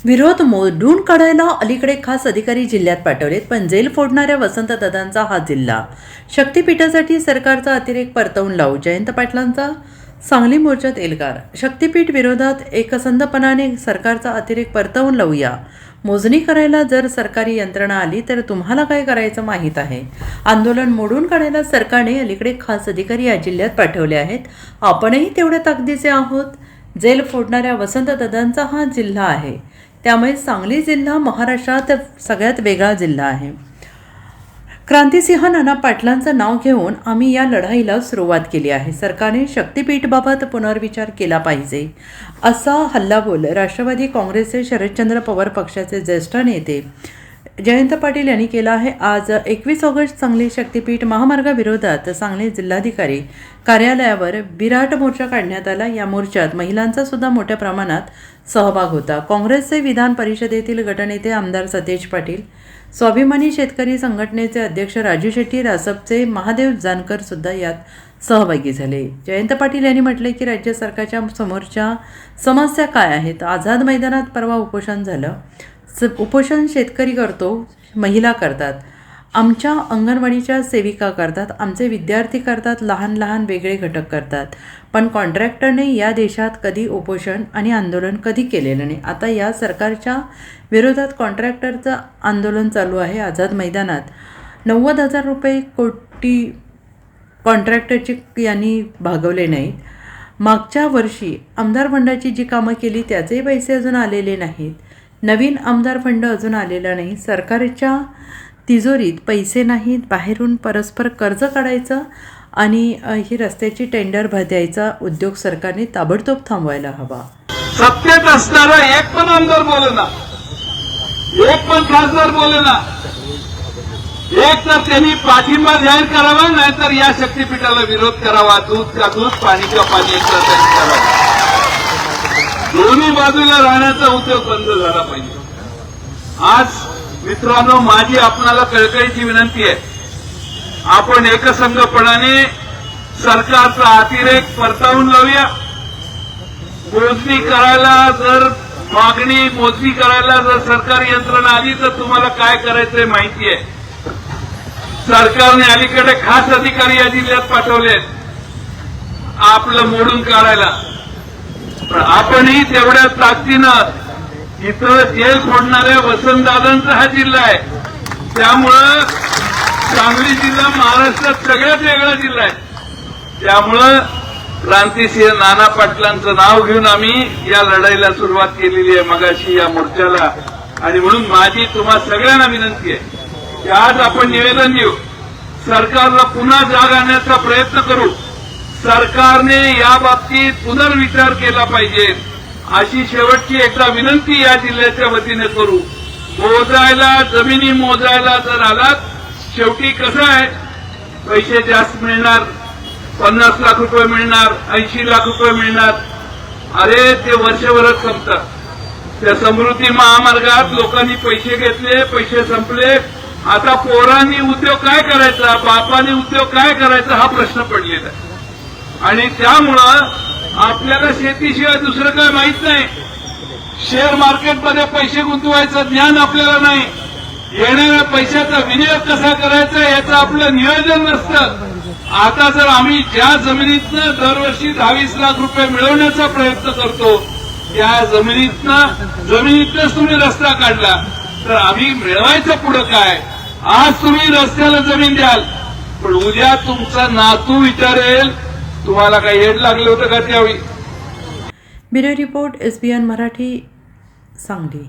विरोध मोडून काढायला अलीकडे खास अधिकारी जिल्ह्यात पाठवलेत, पण जेल फोडणाऱ्या वसंतदादांचा हा जिल्हा. शक्तीपीठासाठी सरकारचा अतिरेक परतवून लावू, जयंत पाटलांचा सांगली मोर्चात एल्गार. शक्तीपीठ विरोधात एकसंधपणाने सरकारचा अतिरेक परतवून लावूया. मोजणी करायला जर सरकारी यंत्रणा आली तर तुम्हाला काय करायचं माहीत आहे. आंदोलन मोडून काढायला सरकारने अलीकडे खास अधिकारी या जिल्ह्यात पाठवले आहेत. आपणही तेवढ्या ताकदीचे आहोत. जेल फोडणाऱ्या वसंतदादांचा हा जिल्हा आहे, त्यामुळे सांगली जिल्हा महाराष्ट्रात सगळ्यात वेगळा जिल्हा आहे. क्रांतिसिंह नाना पाटलांचं नाव घेऊन आम्ही या लढाईला सुरुवात केली आहे. सरकारने शक्तीपीठबाबत पुनर्विचार केला पाहिजे, असा हल्लाबोल राष्ट्रवादी काँग्रेसचे शरदचंद्र पवार पक्षाचे ज्येष्ठ नेते जयंत पाटील यांनी केला आहे. आज 21 ऑगस्ट सांगली शक्तीपीठ महामार्गाविरोधात सांगली जिल्हाधिकारी कार्यालयावर विराट मोर्चा काढण्यात आला. या मोर्चात महिलांचा सुद्धा मोठ्या प्रमाणात सहभाग होता. काँग्रेसचे विधान परिषदेतील गटनेते आमदार सतेज पाटील, स्वाभिमानी शेतकरी संघटनेचे अध्यक्ष राजू शेट्टी, रासपचे महादेव जानकर सुद्धा यात सहभागी झाले. जयंत पाटील यांनी म्हटले की राज्य सरकारच्या समोरच्या समस्या काय आहेत. आझाद मैदानात परवा उपोषण झालं. उपोषण शेतकरी करतो, महिला करतात, आमच्या अंगणवाडीच्या सेविका करतात, आमचे विद्यार्थी करतात, लहान लहान वेगळे घटक करतात. पण कॉन्ट्रॅक्टरने या देशात कधी उपोषण आणि आंदोलन कधी केलेलं नाही. आता या सरकारच्या विरोधात कॉन्ट्रॅक्टरचं आंदोलन चालू आहे. आझाद मैदानात 90,000 रुपये कोटी कॉन्ट्रॅक्टरची यांनी भागवले नाहीत. मागच्या वर्षी आमदार फंडाची जी कामं केली त्याचे पैसे अजून आलेले नाहीत. नवीन आमदार फंड अजून आलेला नाही. सरकारच्या तिजोरीत पैसे नाहीत. बाहेरून परस्पर कर्ज काढायचं आणि ही रस्त्याची टेंडर द्यायचा उद्योग सरकारने ताबडतोब थांबवायला हवा. सत्तेत असणारा एक पण आमदार बोलेना, एक पण खासदार बोलेना. एक तर त्यांनी पाठिंबा जाहीर करावा, नाहीतर या शक्तीपीठाला विरोध करावा. दूध का दूध, पाणी का पाणी एकदा त्यांनी करावं. दोन्ही बाजूला राहण्याचा उद्योग बंद झाला पाहिजे. आज मित्रांनो, माझी आपणाला कळकळीची विनंती आहे, आपण एकसंघपणाने सरकारचा अतिरेक परतावून लावूया. मोजणी करायला जर मोजणी करायला जर सरकारी यंत्रणा आली तर तुम्हाला काय करायचंय माहिती आहे. सरकारने अलीकडे खास अधिकारी या जिल्ह्यात पाठवले आपलं मोडून काढायला. पण आपणही तेवढ्या ताकदीनं इथं जेल फोडणाऱ्या वसंतदादांचा हा जिल्हा आहे. त्यामुळं सांगली जिल्हा महाराष्ट्रात सगळ्यात वेगळा जिल्हा आहे. त्यामुळं क्रांतिसिंह नाना पाटलांचं नाव घेऊन आम्ही या लढाईला सुरुवात केलेली आहे मगाशी या मोर्चाला. आणि म्हणून माझी तुम्हा सगळ्यांना विनंती आहे की आज आपण निवेदन देऊ, सरकारला पुन्हा जाग आणण्याचा प्रयत्न करू. सरकारने या बाबतीत पुनर्विचार केला पाहिजे, अशी शेवटची एकदा विनंती या जिल्ह्याच्या वतीने करू. जमिनी मोजायला जर आलात, शेवटी कसं आहे, पैसे जास्त मिळणार, 50 लाख रुपये मिळणार, 80 लाख रुपये मिळणार. अरे ते वर्षभरात संपतात. त्या समृद्धी महामार्गात लोकांनी पैसे घेतले, पैसे संपले. आता पोरांनी उद्योग काय करायचा, बापांनी उद्योग काय करायचा हा प्रश्न पडलेला आहे. आणि त्यामुळं आपल्याला शेतीशिवाय दुसरं काय माहित नाही. शेअर मार्केटमध्ये पैसे गुंतवायचं ज्ञान आपल्याला नाही. येणाऱ्या पैशाचा विनियोग कसा करायचा याचं आपलं नियोजन नसतं. आता जर आम्ही ज्या जमिनीतनं दरवर्षी 22 लाख रुपये मिळवण्याचा प्रयत्न करतो, त्या जमिनीतनंच तुम्ही रस्ता काढला तर आम्ही मिळवायचं पुढं काय. आज तुम्ही रस्त्याला जमीन द्याल, पण उद्या तुमचा नातू विचारेल तुम्हाला काही हेड लागलं होतं का त्यावेळी. Bureau report, SBN Marathi, Sangli.